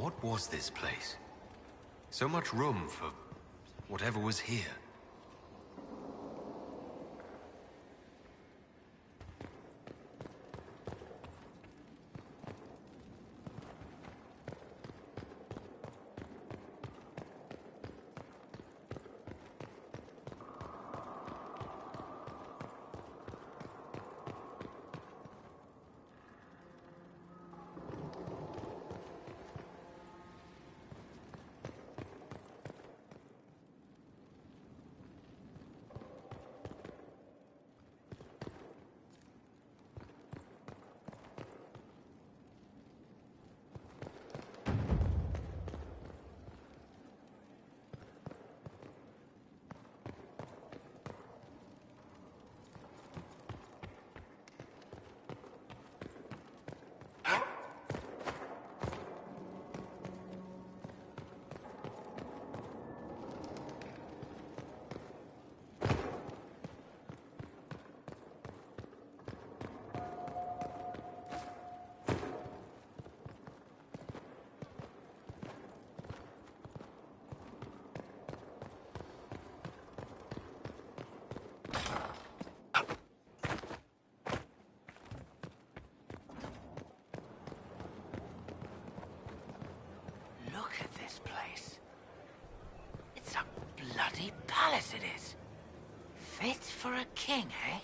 What was this place? So much room for whatever was here. Look at this place. It's a bloody palace it is. Fit for a king, eh?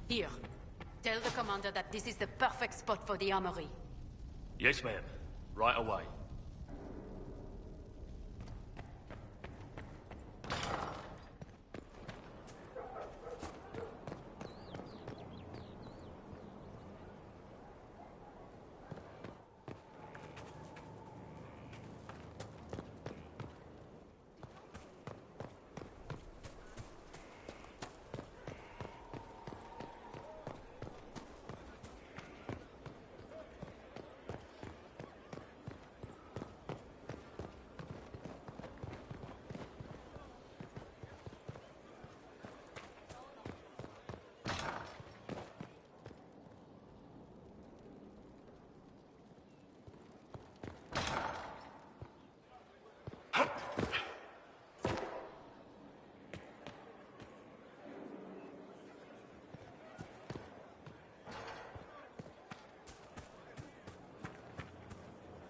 Here. Tell the commander that this is the perfect spot for the armory. Yes, ma'am. Right away.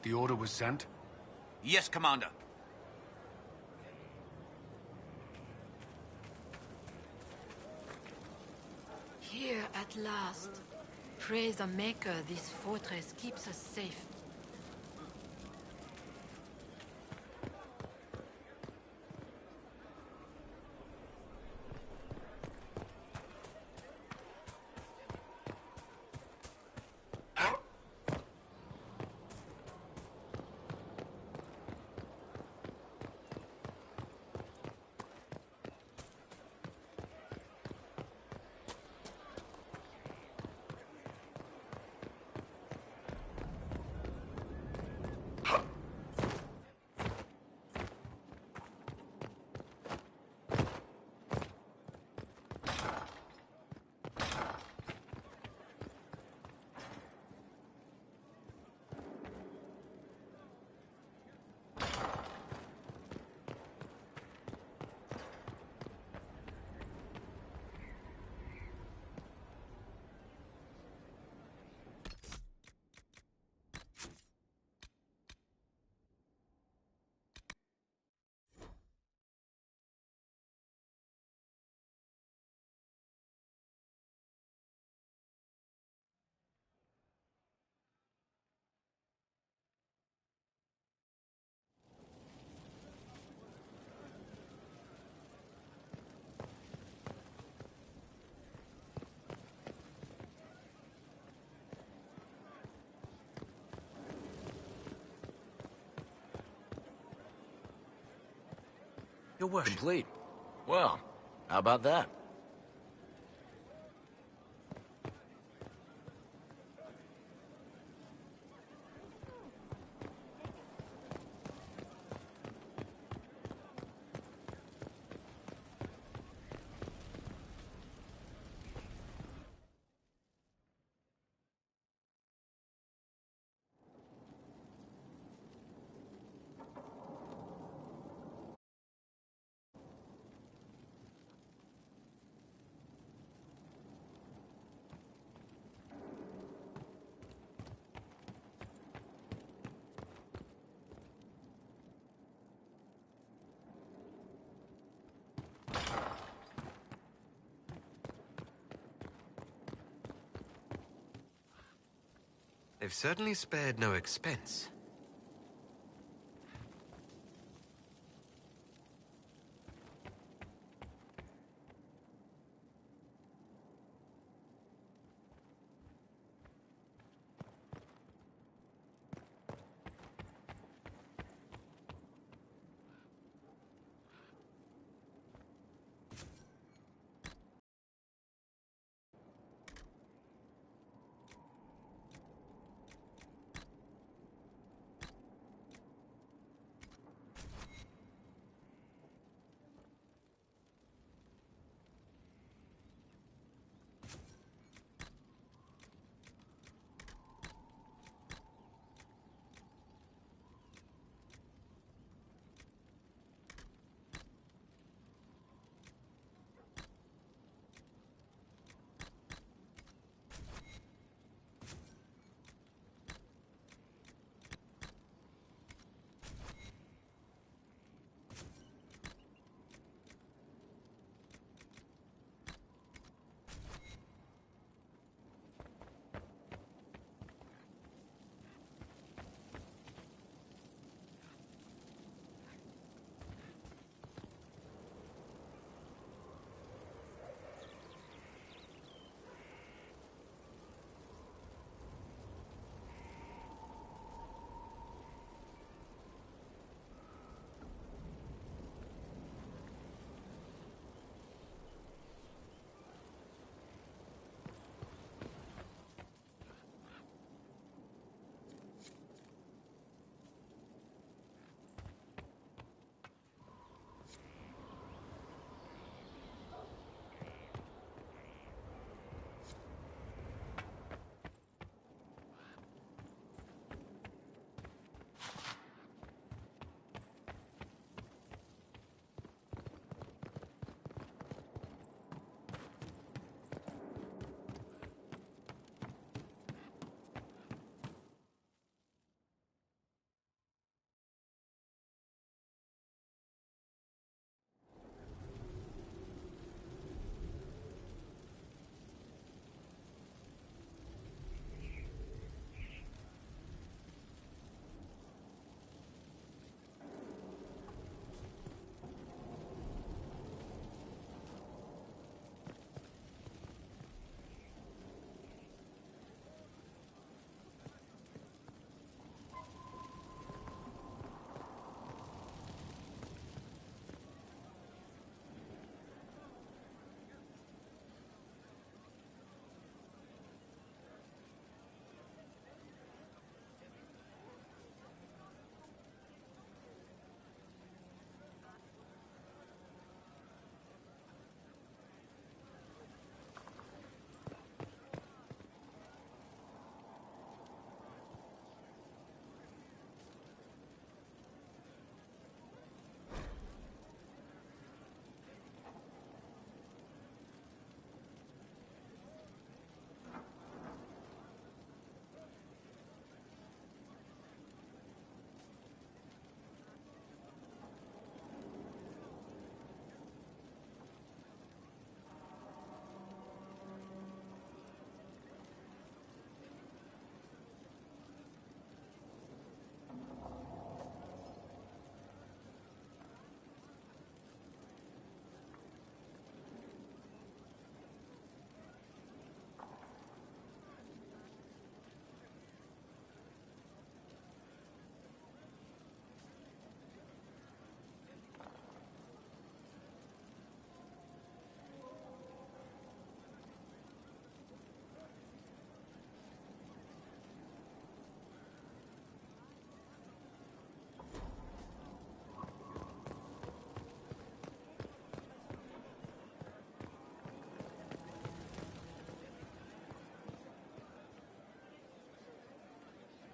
The order was sent? Yes, Commander. Here at last. Praise the Maker, this fortress keeps us safe. Your worship. Complete. Well, how about that? They've certainly spared no expense.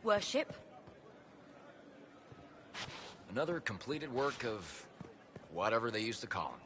Worship? Another completed work of whatever they used to call him.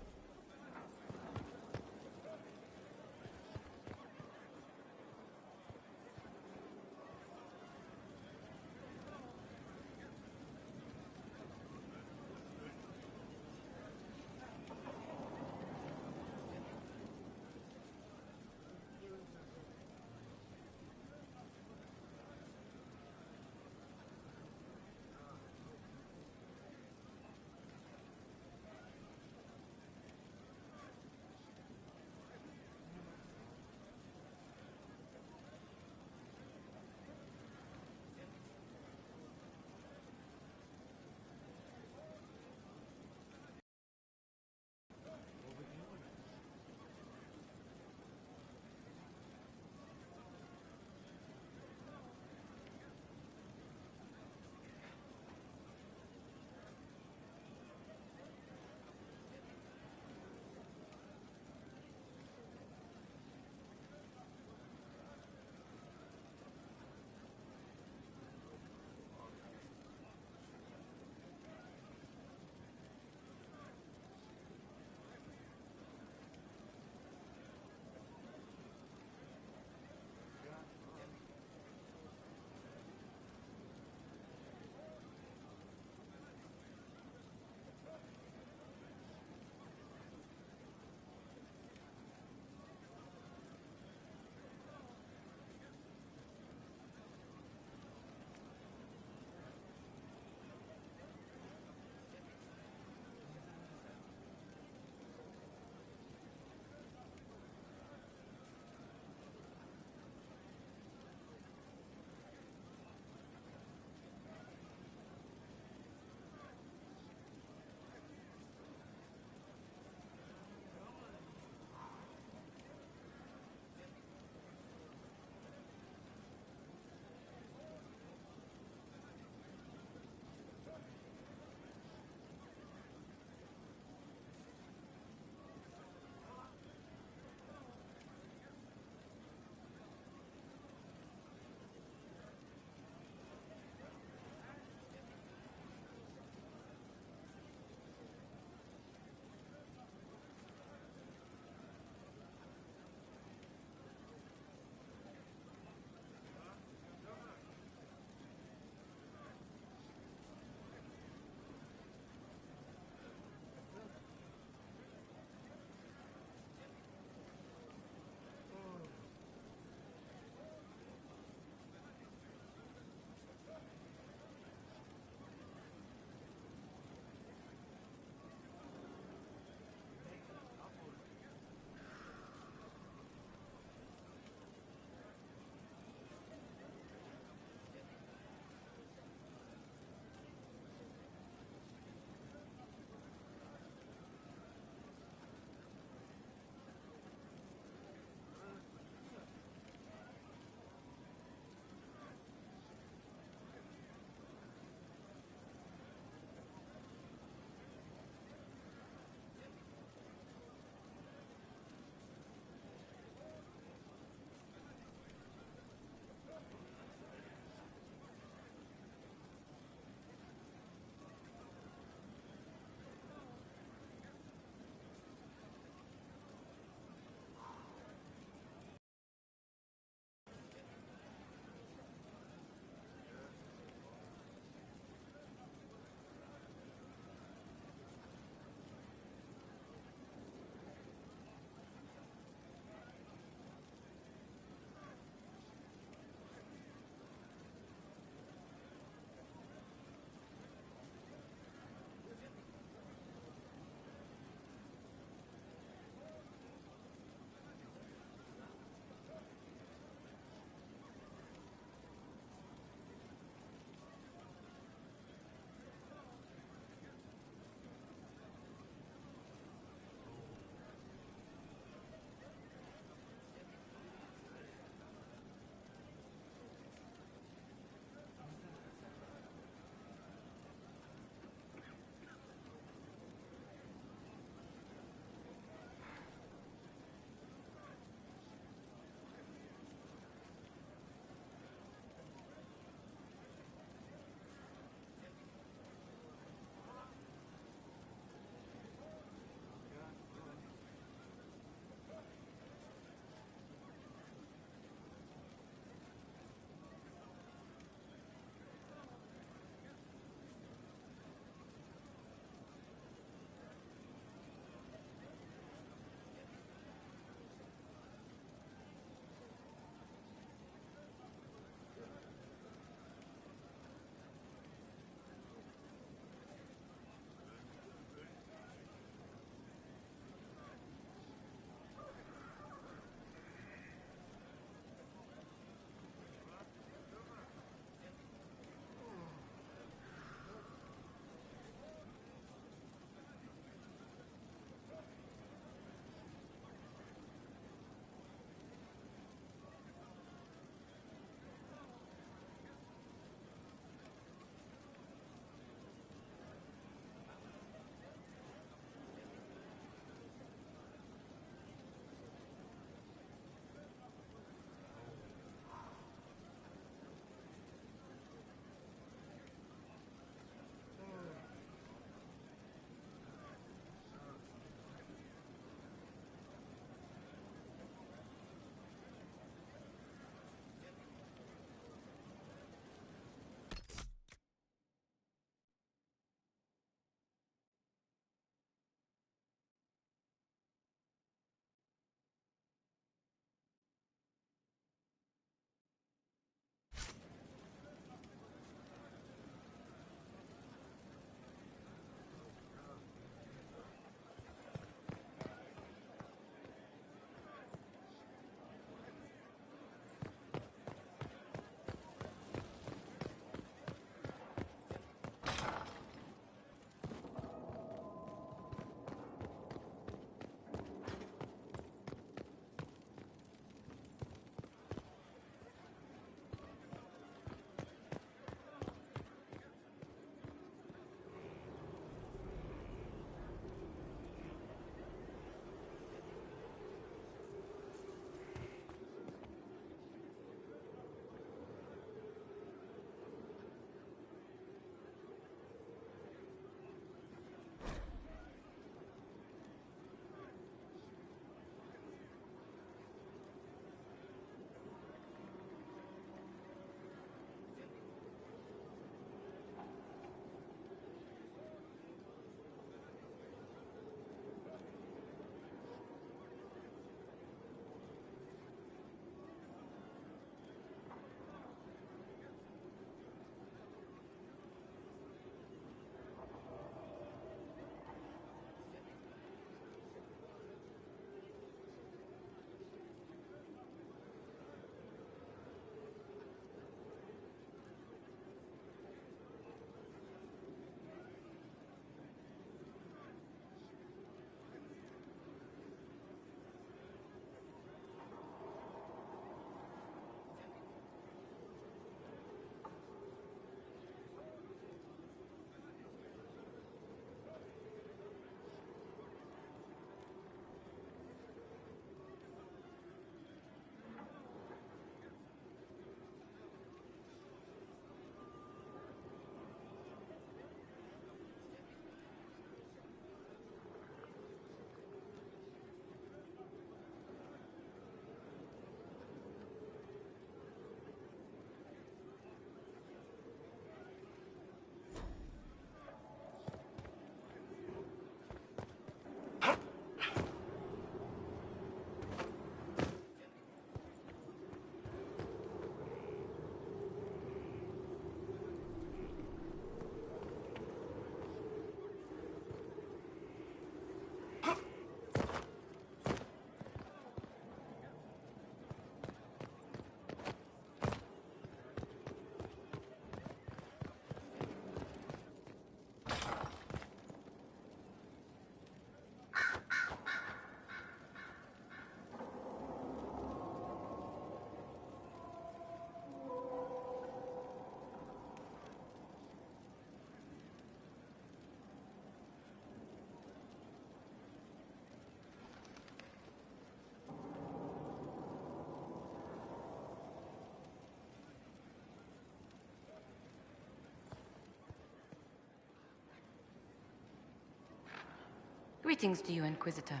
Greetings to you, Inquisitor.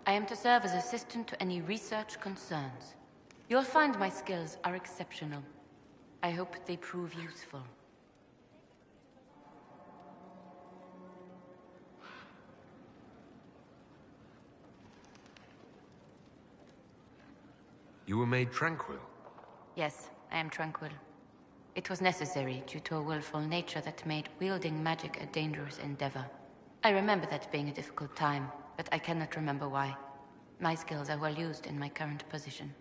I am to serve as assistant to any research concerns. You'll find my skills are exceptional. I hope they prove useful. You were made tranquil? Yes, I am tranquil. It was necessary due to a willful nature that made wielding magic a dangerous endeavor. I remember that being a difficult time, but I cannot remember why. My skills are well used in my current position.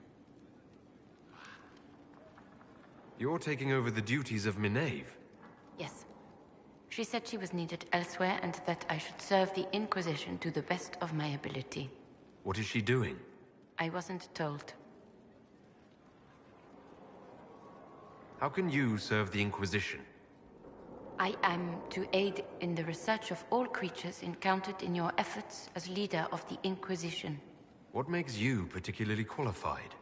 You're taking over the duties of Minave? Yes. She said she was needed elsewhere and that I should serve the Inquisition to the best of my ability. What is she doing? I wasn't told. How can you serve the Inquisition? I am to aid in the research of all creatures encountered in your efforts as leader of the Inquisition. What makes you particularly qualified?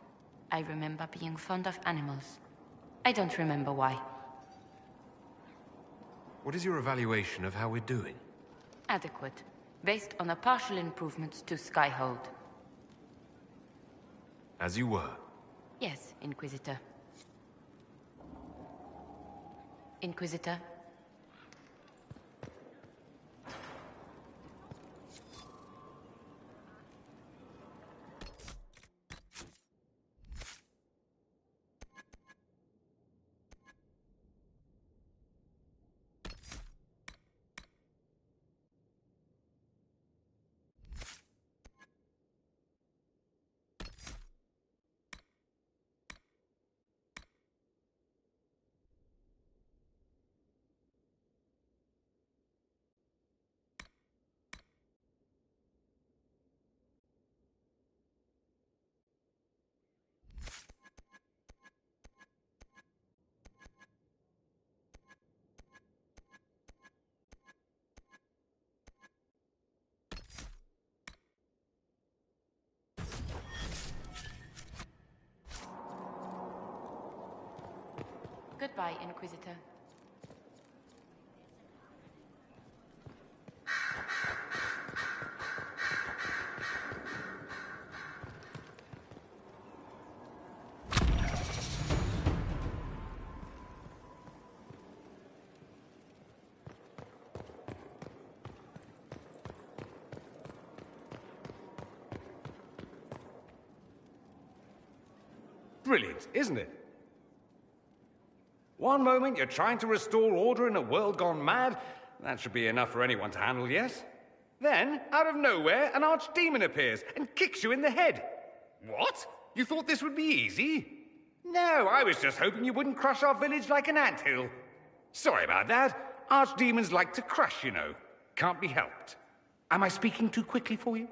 I remember being fond of animals. I don't remember why. What is your evaluation of how we're doing? Adequate, based on the partial improvements to Skyhold. As you were? Yes, Inquisitor. Inquisitor? Goodbye, Inquisitor. Brilliant, isn't it? One moment you're trying to restore order in a world gone mad. That should be enough for anyone to handle, yes? Then, out of nowhere, an archdemon appears and kicks you in the head. What? You thought this would be easy? No, I was just hoping you wouldn't crush our village like an anthill. Sorry about that. Archdemons like to crush, you know. Can't be helped. Am I speaking too quickly for you?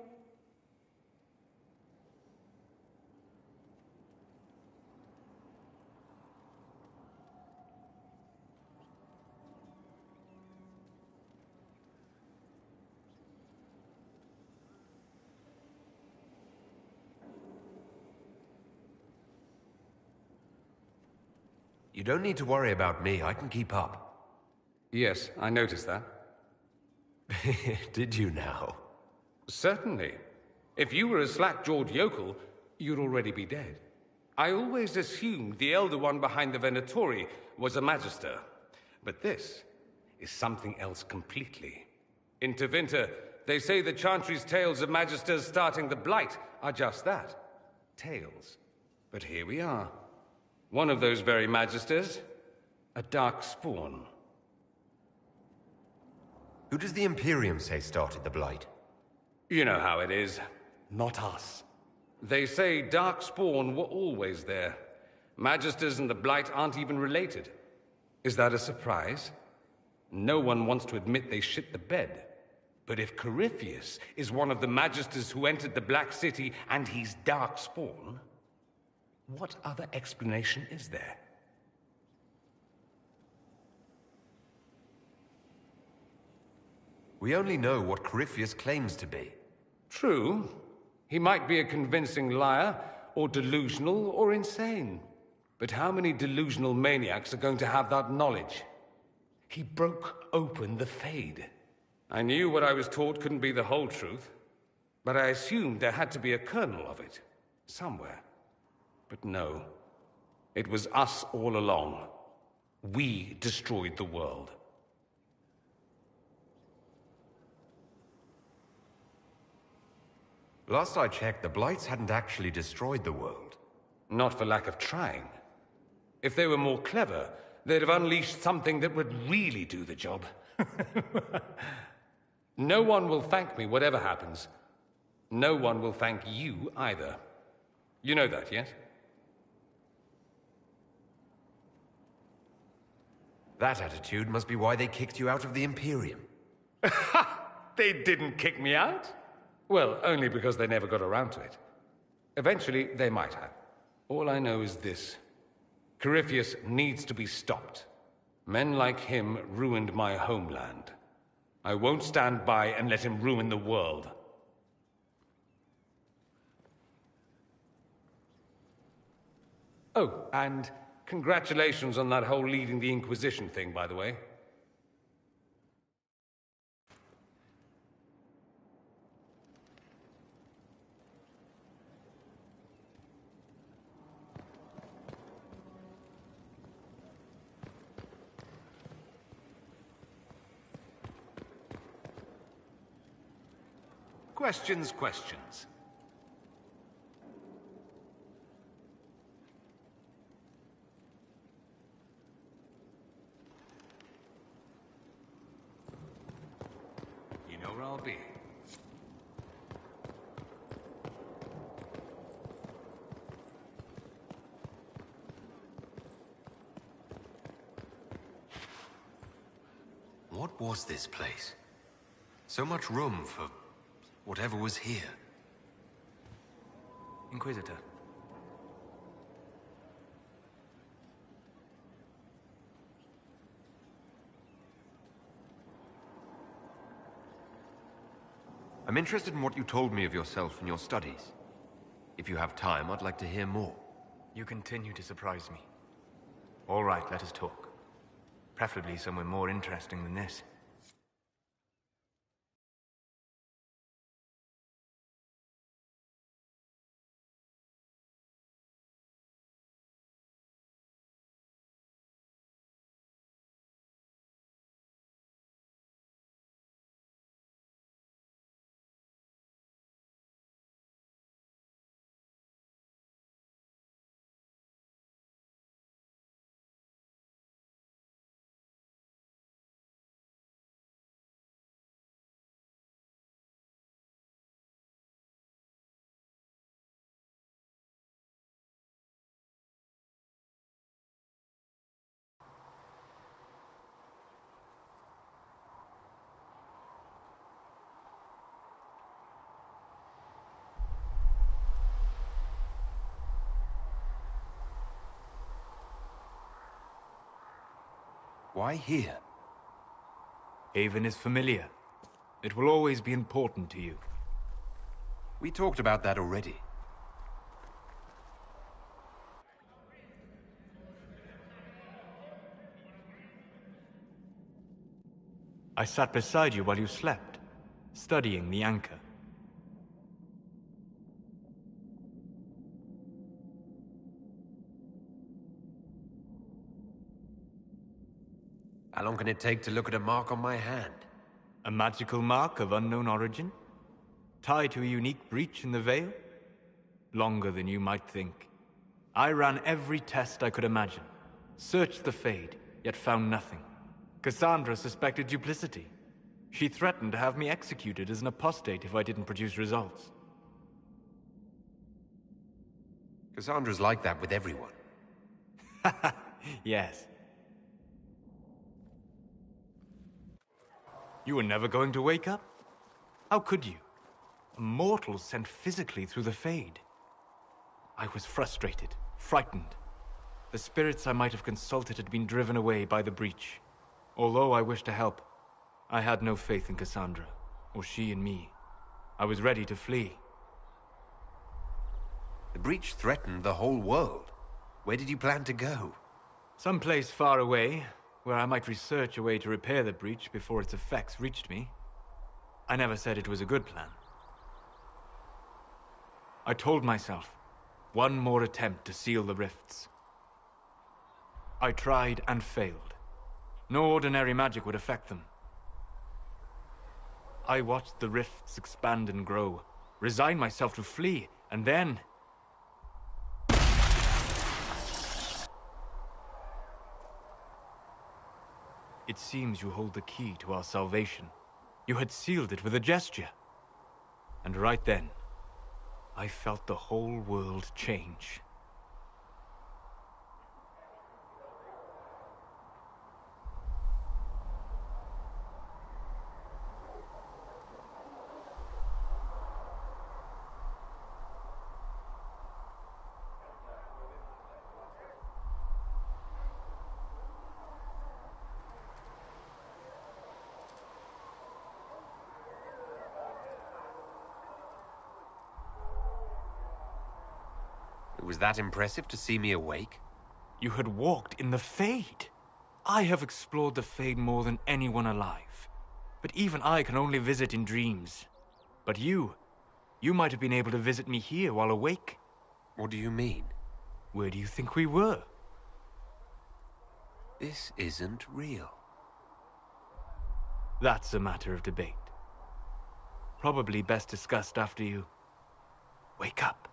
You don't need to worry about me, I can keep up. Yes, I noticed that. Did you now? Certainly. If you were a slack-jawed yokel, you'd already be dead. I always assumed the Elder One behind the Venatori was a Magister. But this is something else completely. In Tevinter, they say the Chantry's tales of Magisters starting the Blight are just that. Tales. But here we are. One of those very Magisters, a dark spawn. Who does the Imperium say started the Blight? You know how it is. Not us. They say dark spawn were always there. Magisters and the Blight aren't even related. Is that a surprise? No one wants to admit they shit the bed. But if Corypheus is one of the Magisters who entered the Black City and he's dark spawn, what other explanation is there? We only know what Corypheus claims to be. True. He might be a convincing liar, or delusional, or insane. But how many delusional maniacs are going to have that knowledge? He broke open the Fade. I knew what I was taught couldn't be the whole truth, but I assumed there had to be a kernel of it, somewhere. But no, it was us all along. We destroyed the world. Last I checked, the Blights hadn't actually destroyed the world. Not for lack of trying. If they were more clever, they'd have unleashed something that would really do the job. No one will thank me, whatever happens. No one will thank you either. You know that, yes? That attitude must be why they kicked you out of the Imperium. They didn't kick me out? Well, only because they never got around to it. Eventually, they might have. All I know is this. Corypheus needs to be stopped. Men like him ruined my homeland. I won't stand by and let him ruin the world. Oh, and congratulations on that whole leading the Inquisition thing, by the way. Questions. You know where I'll be. What was this place? So much room for whatever was here. Inquisitor. I'm interested in what you told me of yourself and your studies. If you have time, I'd like to hear more. You continue to surprise me. All right, let us talk. Preferably somewhere more interesting than this. Why here? Haven is familiar. It will always be important to you. We talked about that already. I sat beside you while you slept, studying the anchor. How long can it take to look at a mark on my hand? A magical mark of unknown origin? Tied to a unique breach in the veil? Longer than you might think. I ran every test I could imagine. Searched the Fade, yet found nothing. Cassandra suspected duplicity. She threatened to have me executed as an apostate if I didn't produce results. Cassandra's like that with everyone. Yes. You were never going to wake up? How could you? A mortal sent physically through the Fade. I was frustrated, frightened. The spirits I might have consulted had been driven away by the breach. Although I wished to help, I had no faith in Cassandra, or she in me. I was ready to flee. The breach threatened the whole world. Where did you plan to go? Someplace far away, where I might research a way to repair the breach before its effects reached me. I never said it was a good plan. I told myself, one more attempt to seal the rifts. I tried and failed. No ordinary magic would affect them. I watched the rifts expand and grow, resigned myself to flee, and then... It seems you hold the key to our salvation. You had sealed it with a gesture. And right then, I felt the whole world change. It was that impressive to see me awake? You had walked in the Fade. I have explored the Fade more than anyone alive. But even I can only visit in dreams. But you might have been able to visit me here while awake. What do you mean? Where do you think we were? This isn't real. That's a matter of debate. Probably best discussed after you wake up.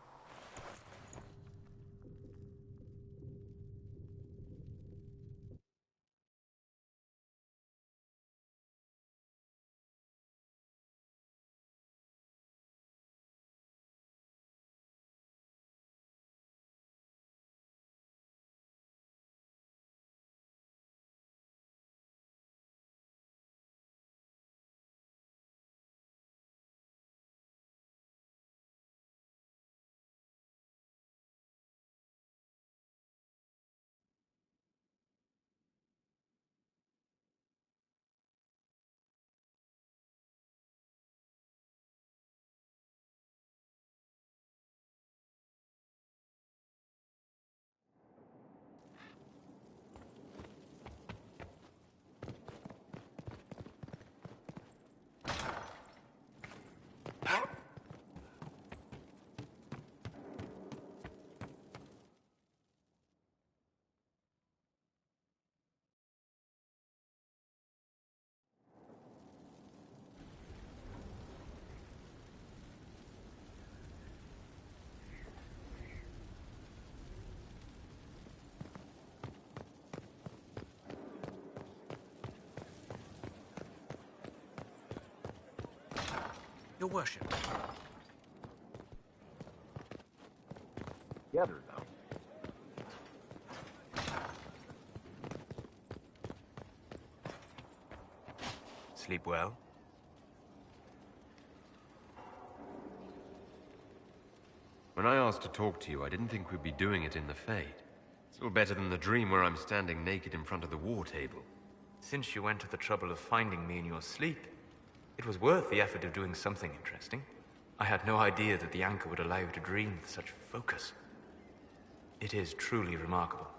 Your worship. Together, though. Sleep well? When I asked to talk to you, I didn't think we'd be doing it in the Fade. Still better than the dream where I'm standing naked in front of the war table. Since you went to the trouble of finding me in your sleep, it was worth the effort of doing something interesting. I had no idea that the anchor would allow you to dream with such focus. It is truly remarkable.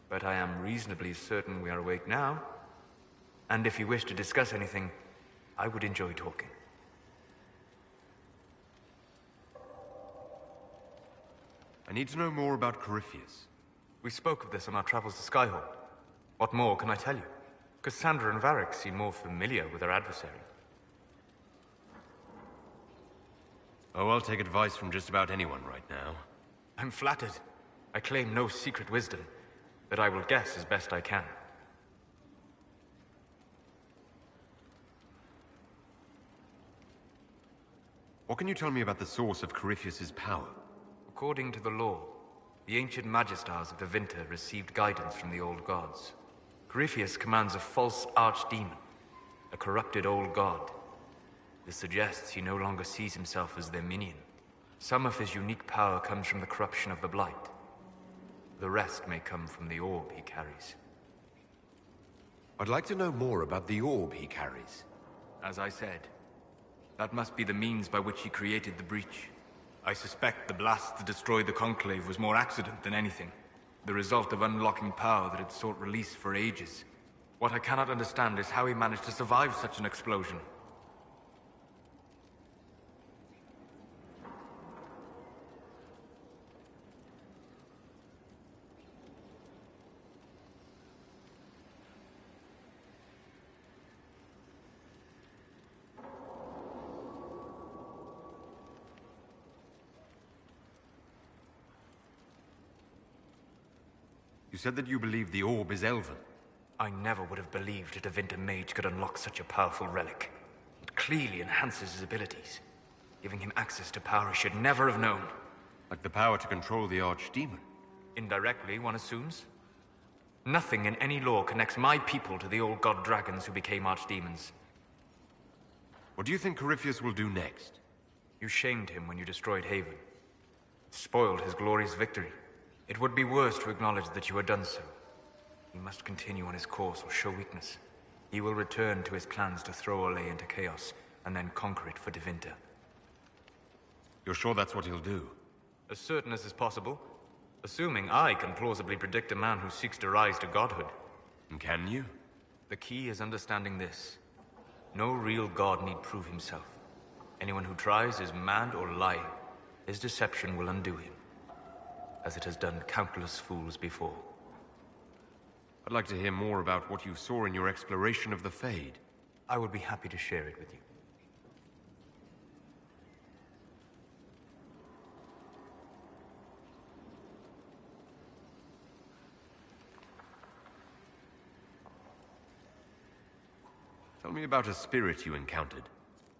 But I am reasonably certain we are awake now. And if you wish to discuss anything, I would enjoy talking. I need to know more about Corypheus. We spoke of this on our travels to Skyhall. What more can I tell you? Cassandra and Varric seem more familiar with their adversary. Oh, I'll take advice from just about anyone right now. I'm flattered. I claim no secret wisdom, but I will guess as best I can. What can you tell me about the source of Corypheus's power? According to the law, the ancient Magistars of the Vinter received guidance from the old gods. Corypheus commands a false archdemon, a corrupted old god. This suggests he no longer sees himself as their minion. Some of his unique power comes from the corruption of the Blight. The rest may come from the orb he carries. I'd like to know more about the orb he carries. As I said, that must be the means by which he created the breach. I suspect the blast that destroyed the Conclave was more accident than anything. The result of unlocking power that had sought release for ages. What I cannot understand is how he managed to survive such an explosion. You said that you believe the orb is elven. I never would have believed a Devinter mage could unlock such a powerful relic. It clearly enhances his abilities, giving him access to power he should never have known. Like the power to control the archdemon. Indirectly, one assumes. Nothing in any lore connects my people to the old god dragons who became archdemons. What do you think Corypheus will do next? You shamed him when you destroyed Haven. Spoiled his glorious victory. It would be worse to acknowledge that you had done so. He must continue on his course or show weakness. He will return to his plans to throw Olay into chaos, and then conquer it for Devinter. You're sure that's what he'll do? As certain as is possible. Assuming I can plausibly predict a man who seeks to rise to godhood. And can you? The key is understanding this. No real god need prove himself. Anyone who tries is mad or lying. His deception will undo him, as it has done countless fools before. I'd like to hear more about what you saw in your exploration of the Fade. I would be happy to share it with you. Tell me about a spirit you encountered.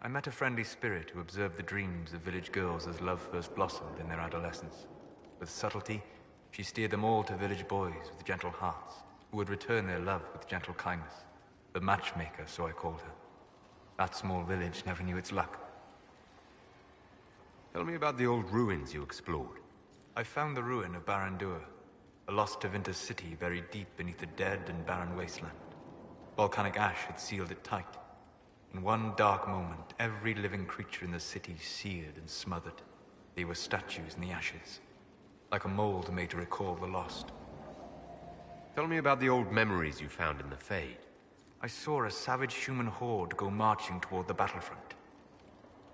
I met a friendly spirit who observed the dreams of village girls as love first blossomed in their adolescence. With subtlety, she steered them all to village boys with gentle hearts, who would return their love with gentle kindness. The matchmaker, so I called her. That small village never knew its luck. Tell me about the old ruins you explored. I found the ruin of Barandur, a lost Tevinter city buried deep beneath a dead and barren wasteland. Volcanic ash had sealed it tight. In one dark moment, every living creature in the city seared and smothered. They were statues in the ashes, like a mold made to recall the lost. Tell me about the old memories you found in the Fade. I saw a savage human horde go marching toward the battlefront.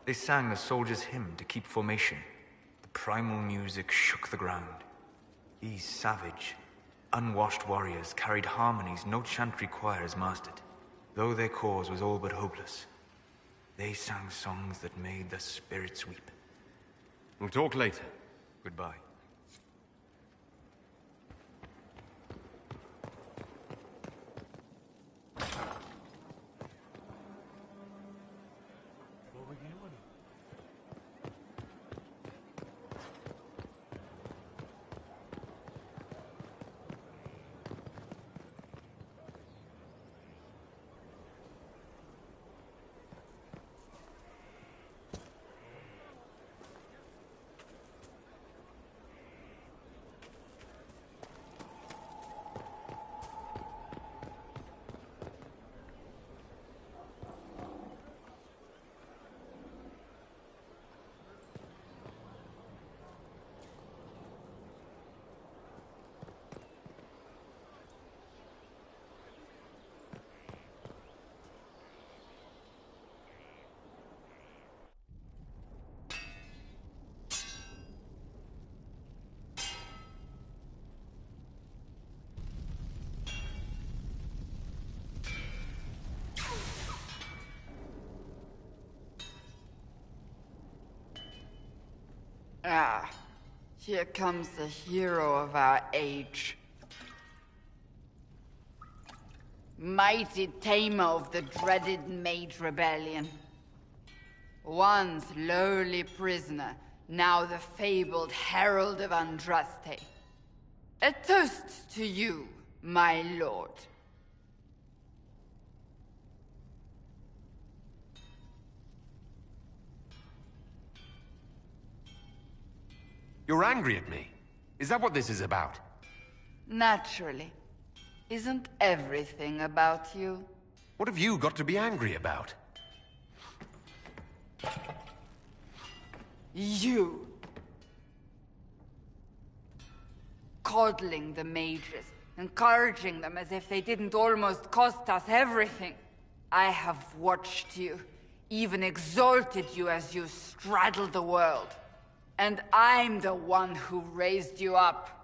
They sang a soldier's hymn to keep formation. The primal music shook the ground. These savage, unwashed warriors carried harmonies no chantry choir has mastered. Though their cause was all but hopeless, they sang songs that made the spirits weep. We'll talk later. Goodbye. Ah, here comes the hero of our age. Mighty tamer of the dreaded Mage Rebellion. Once lowly prisoner, now the fabled Herald of Andraste. A toast to you, my lord. You're angry at me. Is that what this is about? Naturally. Isn't everything about you? What have you got to be angry about? You. Coddling the mages, encouraging them as if they didn't almost cost us everything. I have watched you, even exalted you as you straddled the world. And I'm the one who raised you up.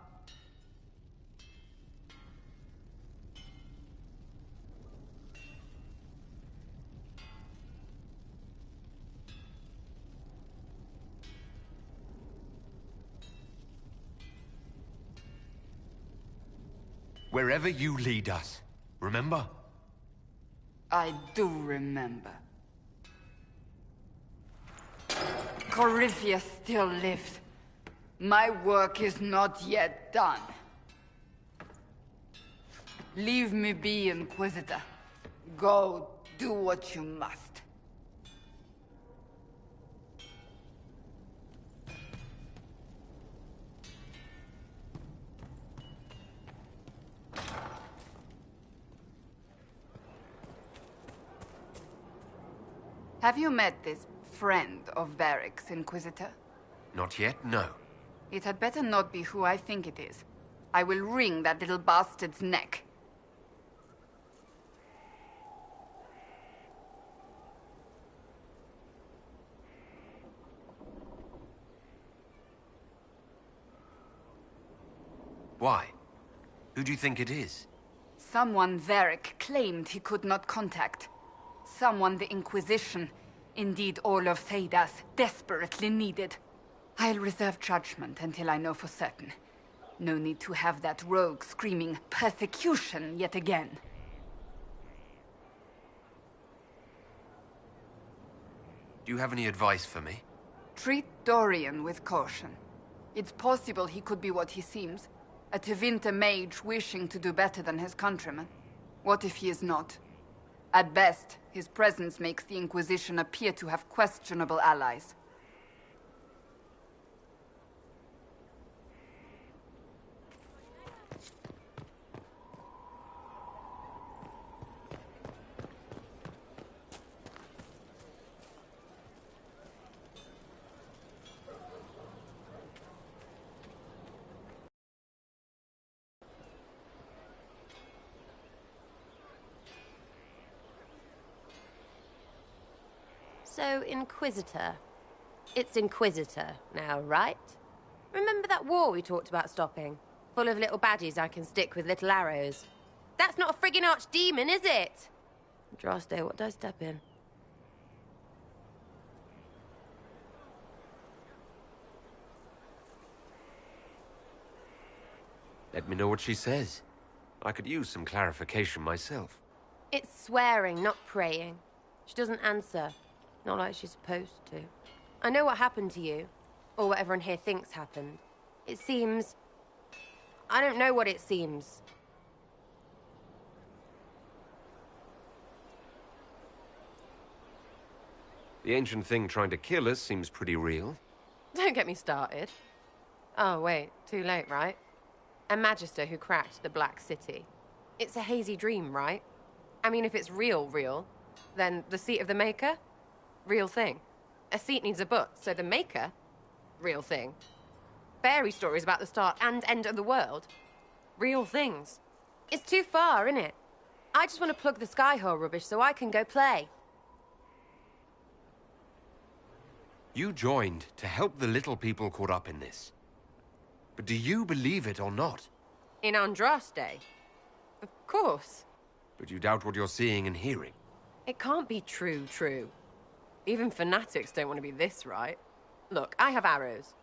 Wherever you lead us. Remember? I do remember. Corypheus still lives. My work is not yet done. Leave me be, Inquisitor. Go, do what you must. Have you met this friend of Varric's, Inquisitor? Not yet, no. It had better not be who I think it is. I will wring that little bastard's neck. Why? Who do you think it is? Someone Varric claimed he could not contact. Someone the Inquisition, indeed all of Thedas, desperately needed. I'll reserve judgment until I know for certain. No need to have that rogue screaming persecution yet again. Do you have any advice for me? Treat Dorian with caution. It's possible he could be what he seems. A Tevinter mage wishing to do better than his countrymen. What if he is not? At best, his presence makes the Inquisition appear to have questionable allies. So, Inquisitor. It's Inquisitor now, right? Remember that war we talked about stopping? Full of little baddies I can stick with little arrows. That's not a friggin' archdemon, is it? Andraste, what did I step in? Let me know what she says. I could use some clarification myself. It's swearing, not praying. She doesn't answer. Not like she's supposed to. I know what happened to you. Or what everyone here thinks happened. It seems... I don't know what it seems. The ancient thing trying to kill us seems pretty real. Don't get me started. Oh, wait. Too late, right? A Magister who cracked the Black City. It's a hazy dream, right? I mean, if it's real, then the seat of the Maker? Real thing. A seat needs a butt, so the Maker? Real thing. Fairy stories about the start and end of the world? Real things. It's too far, innit? I just want to plug the Skyhole rubbish so I can go play. You joined to help the little people caught up in this. But do you believe it or not? In Andraste? Of course. But you doubt what you're seeing and hearing. It can't be true. Even fanatics don't want to be this right. Look, I have arrows.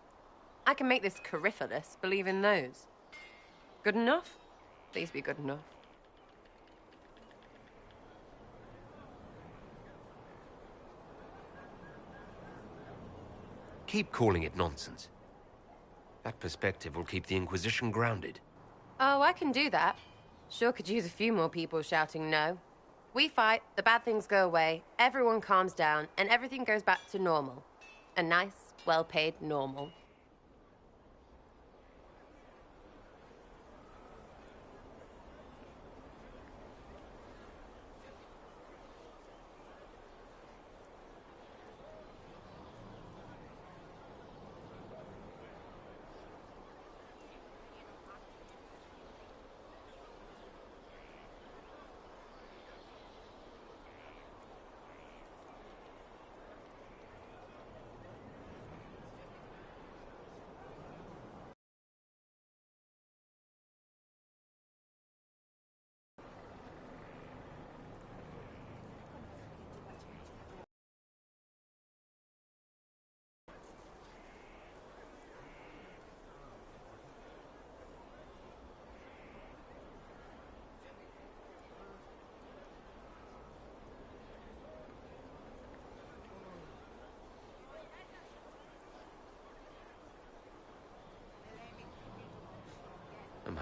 I can make this Corypheus believe in those. Good enough? Please be good enough. Keep calling it nonsense. That perspective will keep the Inquisition grounded. Oh, I can do that. Sure could use a few more people shouting no. We fight, the bad things go away, everyone calms down, and everything goes back to normal. A nice, well-paid normal.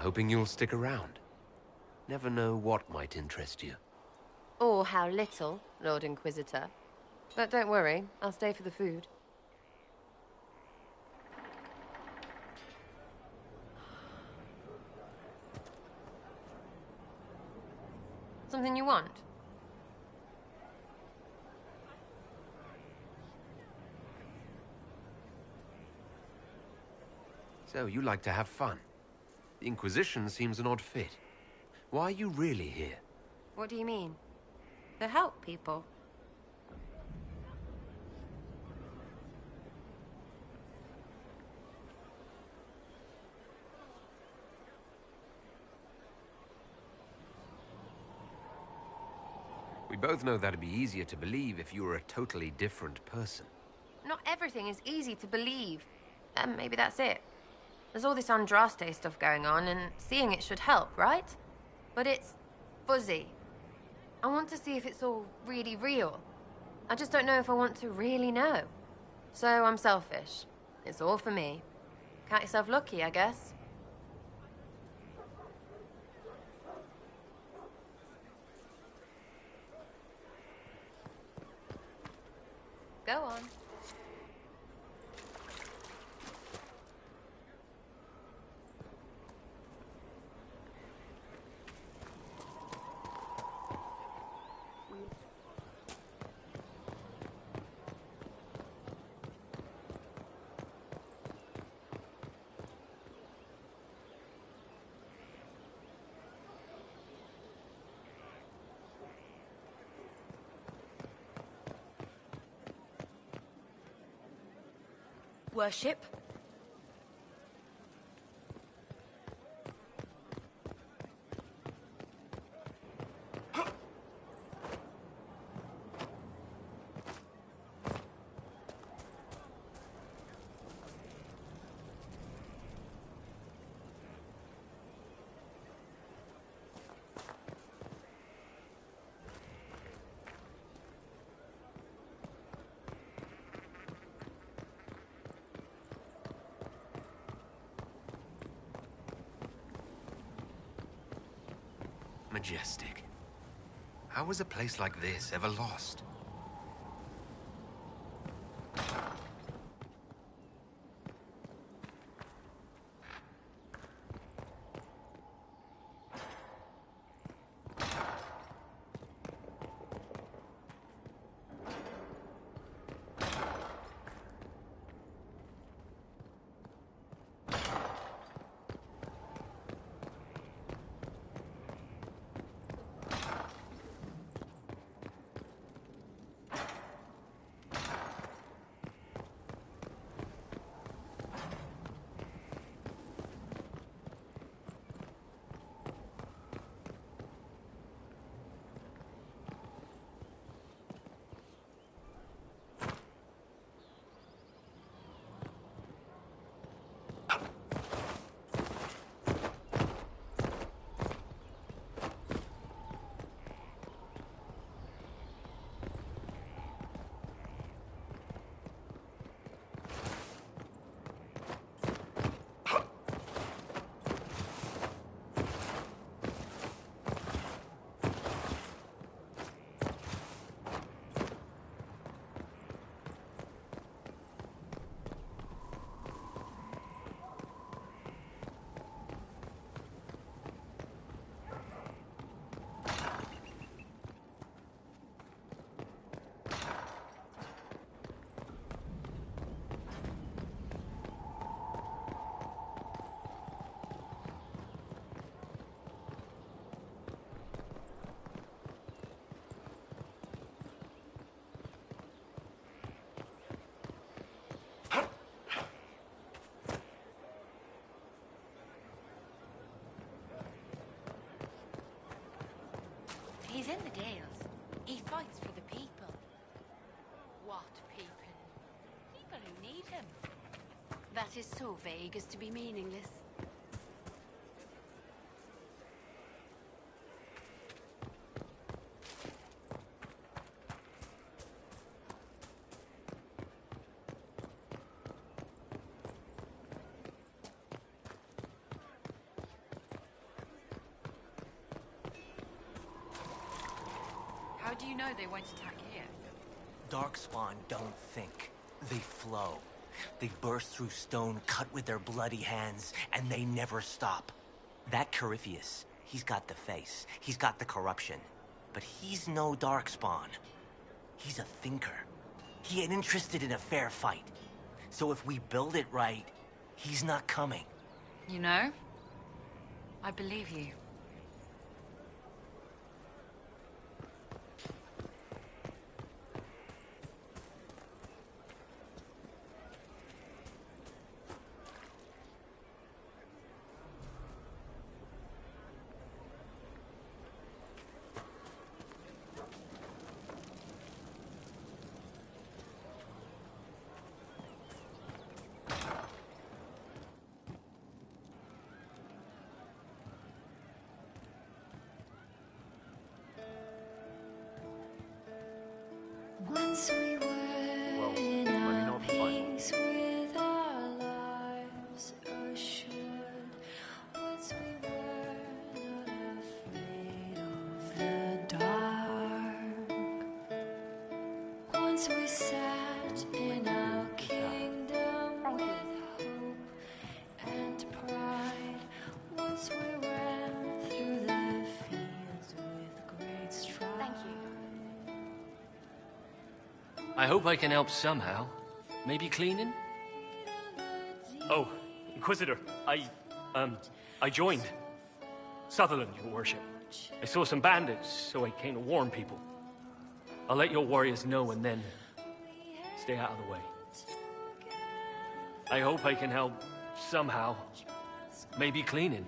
hoping you'll stick around. Never know what might interest you. Or how little, Lord Inquisitor. But don't worry, I'll stay for the food. Something you want? So, you like to have fun. The Inquisition seems an odd fit. Why are you really here? What do you mean? To help people. We both know that'd be easier to believe if you were a totally different person. Not everything is easy to believe. And maybe that's it. There's all this Andraste stuff going on, and seeing it should help, right? But it's fuzzy. I want to see if it's all really real. I just don't know if I want to really know. So I'm selfish. It's all for me. Count yourself lucky, I guess. Go on. Worship? Majestic. How was a place like this ever lost? He's in the Dales. He fights for the people. What people? People who need him. That is so vague as to be meaningless. do you know they won't attack here? Darkspawn don't think. They flow. They burst through stone cut with their bloody hands, and they never stop. That Corypheus, he's got the face. He's got the corruption. But he's no Darkspawn. He's a thinker. He ain't interested in a fair fight. So if we build it right, he's not coming. You know, I believe you. Once we were in our peace with our lives assured. Once we were not afraid of the dark. Once we sat in our kingdom with hope and pride. Once we ran through the fields with great stride. Thank you. I hope I can help somehow. Maybe cleaning? Oh, Inquisitor, I joined. Sutherland, your worship. I saw some bandits, so I came to warn people. I'll let your warriors know and then stay out of the way. I hope I can help somehow. Maybe cleaning.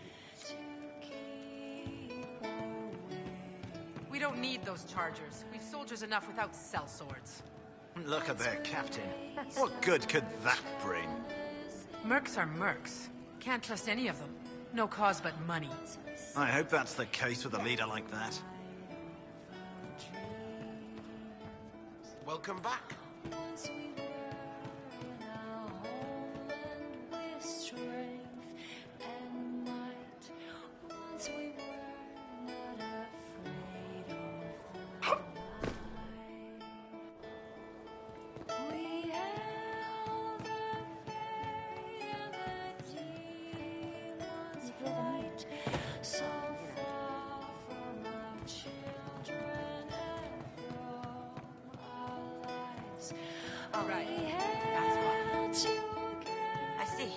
We don't need those chargers. We've soldiers enough without sellswords. Look at their captain. What good could that bring? Mercs are mercs. Can't trust any of them. No cause but money. I hope that's the case with a leader like that. Welcome back. All right. That's why. I see.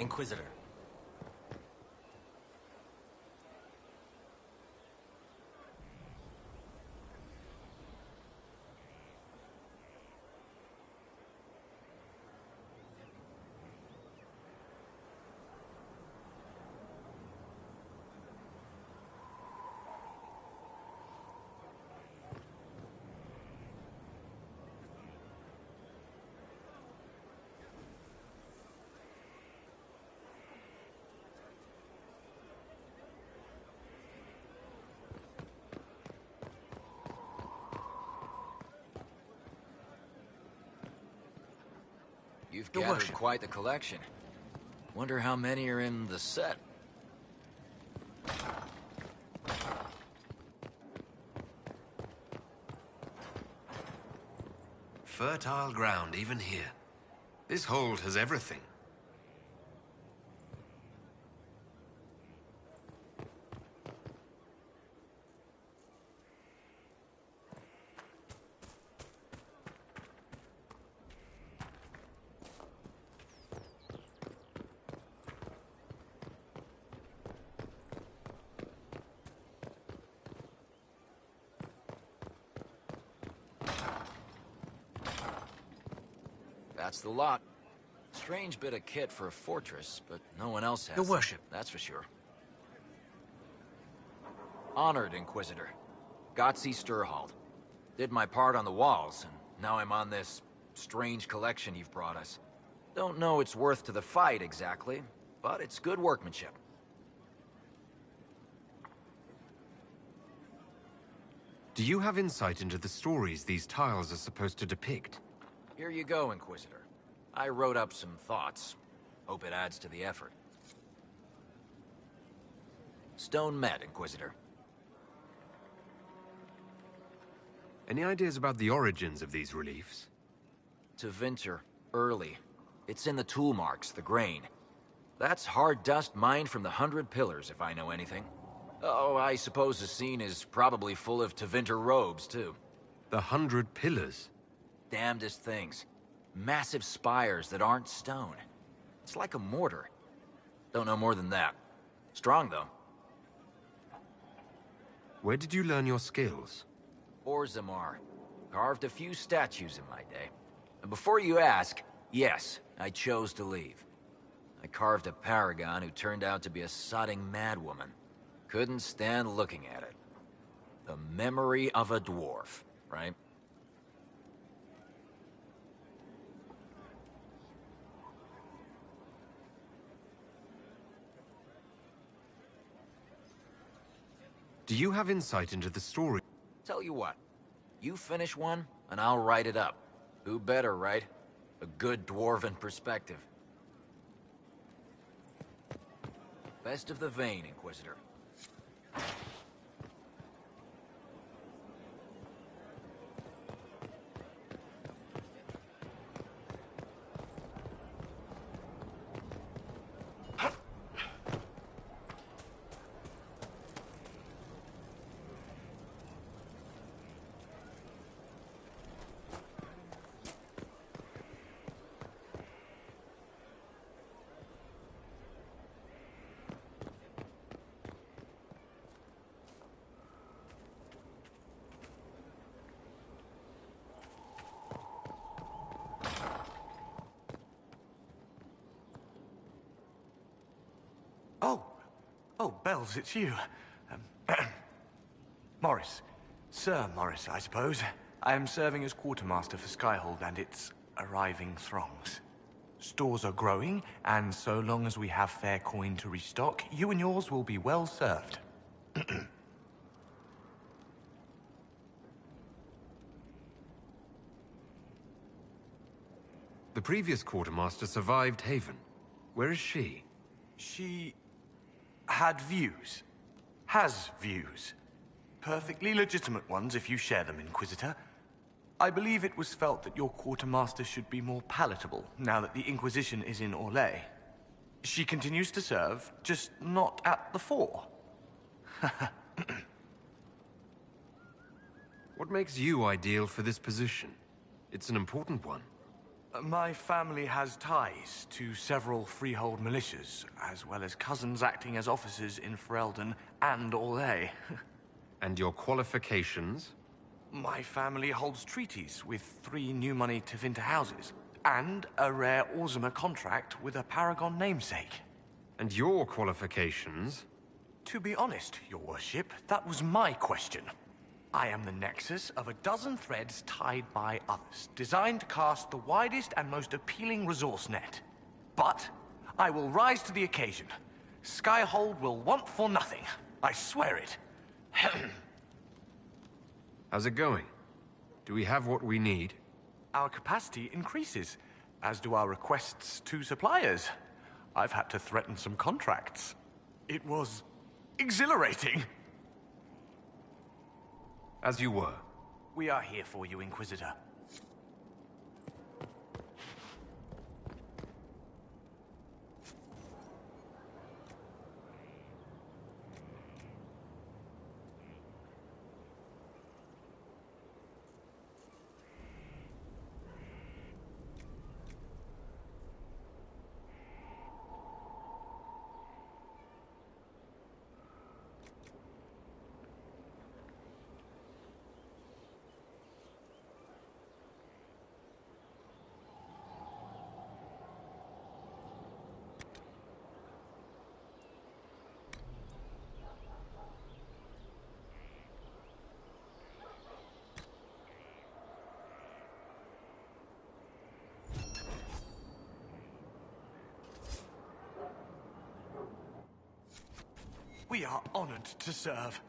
Inquisitor. You've gathered quite the collection. Wonder how many are in the set. fertile ground even here. This hold has everything. That's the lot. Strange bit of kit for a fortress, but no one else has Your it, worship. that's for sure. Honored, Inquisitor. Gotzi Sturhald. Did my part on the walls, and now I'm on this strange collection you've brought us. Don't know its worth to the fight, exactly, but it's good workmanship. Do you have insight into the stories these tiles are supposed to depict? Here you go, Inquisitor. I wrote up some thoughts. Hope it adds to the effort. Stone met, Inquisitor. Any ideas about the origins of these reliefs? Tevinter, early. It's in the tool marks, the grain. That's hard dust mined from the 100 Pillars, if I know anything. Oh, I suppose the scene is probably full of Tevinter robes, too. The 100 Pillars? Damnedest things. Massive spires that aren't stone. It's like a mortar. Don't know more than that. Strong, though. Where did you learn your skills? Orzammar. Carved a few statues in my day. And before you ask, yes, I chose to leave. I carved a paragon who turned out to be a sodding madwoman. Couldn't stand looking at it. The memory of a dwarf, right? Do you have insight into the story? Tell you what, you finish one, and I'll write it up. Who better, right? A good dwarven perspective. Best of the vein, Inquisitor. Oh, Bells, it's you. Morris. Sir Morris, I suppose. I am serving as quartermaster for Skyhold and its arriving throngs. Stores are growing, and so long as we have fair coin to restock, you and yours will be well served. The previous quartermaster survived Haven. Where is she? She had views. Has views. Perfectly legitimate ones if you share them, Inquisitor. I believe it was felt that your quartermaster should be more palatable now that the Inquisition is in Orlais. She continues to serve, just not at the fore. What makes you ideal for this position? It's an important one. My family has ties to several freehold militias, as well as cousins acting as officers in Ferelden and Orlais. And your qualifications? My family holds treaties with 3 new money Tevinter houses, and a rare Orzammar contract with a Paragon namesake. And your qualifications? To be honest, your worship, that was my question. I am the nexus of a dozen threads tied by others, designed to cast the widest and most appealing resource net. But I will rise to the occasion. Skyhold will want for nothing. I swear it. How's it going? Do we have what we need? Our capacity increases, as do our requests to suppliers. I've had to threaten some contracts. It was exhilarating. As you were. We are here for you, Inquisitor. We are honored to serve.